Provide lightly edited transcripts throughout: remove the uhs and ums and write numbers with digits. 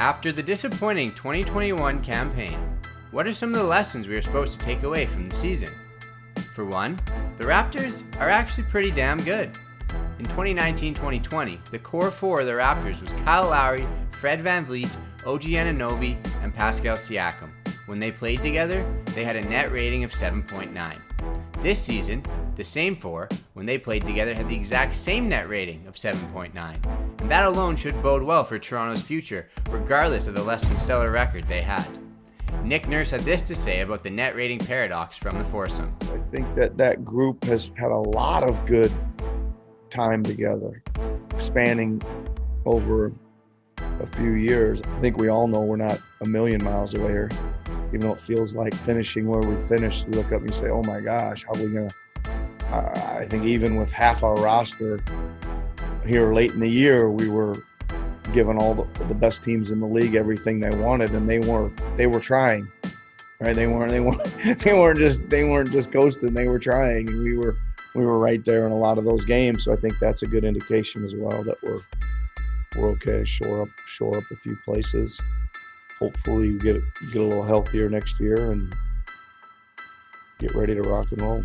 After the disappointing 2021 campaign, what are some of the lessons we are supposed to take away from the season? For one, the Raptors are actually pretty damn good. In 2019-2020, the core four of the Raptors was Kyle Lowry, Fred VanVleet, OG Anunoby, and Pascal Siakam. When they played together, they had a net rating of 7.9. This season, the same four, when they played together, had the exact same net rating of 7.9. And that alone should bode well for Toronto's future, regardless of the less than stellar record they had. Nick Nurse had this to say about the net rating paradox from the foursome. I think that group has had a lot of good time together, spanning over a few years. I think we all know we're not a million miles away here, even though it feels like finishing where we finished. You look up and you say, oh my gosh, how are we going to... I think even with half our roster here late in the year, we were giving all the best teams in the league everything they wanted, and they were trying, right? They weren't just coasting. They were trying, and we were right there in a lot of those games. So I think that's a good indication as well that we're okay. Shore up a few places. Hopefully, get a little healthier next year and get ready to rock and roll.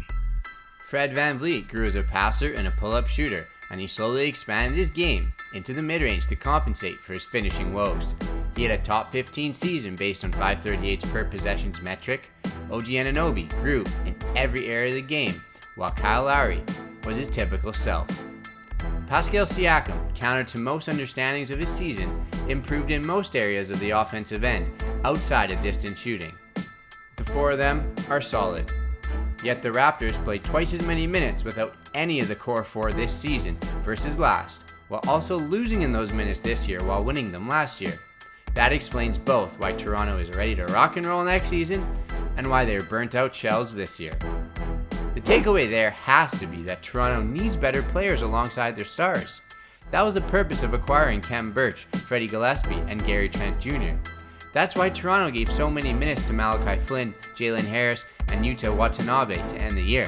Fred VanVleet grew as a passer and a pull-up shooter, and he slowly expanded his game into the mid-range to compensate for his finishing woes. He had a top 15 season based on 538's per possessions metric. OG Anunoby grew in every area of the game, while Kyle Lowry was his typical self. Pascal Siakam, counter to most understandings of his season, improved in most areas of the offensive end outside of distance shooting. The four of them are solid. Yet the Raptors played twice as many minutes without any of the core four this season versus last, while also losing in those minutes this year while winning them last year. That explains both why Toronto is ready to rock and roll next season and why they're burnt out shells this year. The takeaway there has to be that Toronto needs better players alongside their stars. That was the purpose of acquiring Khem Birch, Freddie Gillespie, and Gary Trent Jr. That's why Toronto gave so many minutes to Malachi Flynn, Jalen Harris, and Yuta Watanabe to end the year.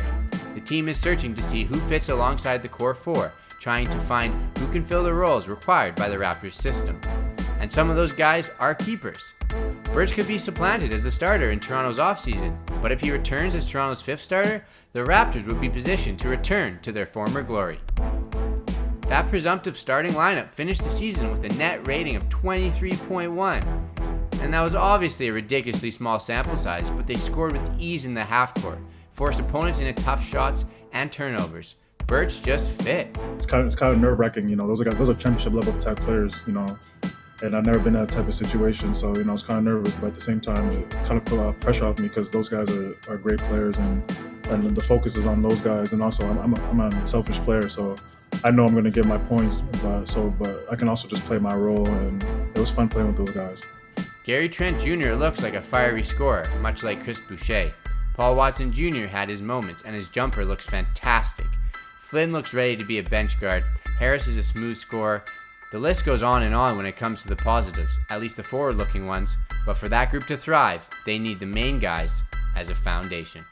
The team is searching to see who fits alongside the core four, trying to find who can fill the roles required by the Raptors system. And some of those guys are keepers. Birch could be supplanted as the starter in Toronto's offseason, but if he returns as Toronto's fifth starter, the Raptors would be positioned to return to their former glory. That presumptive starting lineup finished the season with a net rating of 23.1. And that was obviously a ridiculously small sample size, but they scored with ease in the half court, forced opponents into tough shots and turnovers. Birch just fit. It's kind of nerve-wracking, those are championship level type players, and I've never been in that type of situation, so it's kind of nervous, but at the same time it kind of put a lot of pressure off me because those guys are great players, and the focus is on those guys, and also I'm a selfish player, so I know I'm going to get my points, but I can also just play my role, and it was fun playing with those guys. Gary Trent Jr. looks like a fiery scorer, much like Chris Boucher. Paul Watson Jr. had his moments, and his jumper looks fantastic. Flynn looks ready to be a bench guard. Harris is a smooth scorer. The list goes on and on when it comes to the positives, at least the forward-looking ones, but for that group to thrive, they need the main guys as a foundation.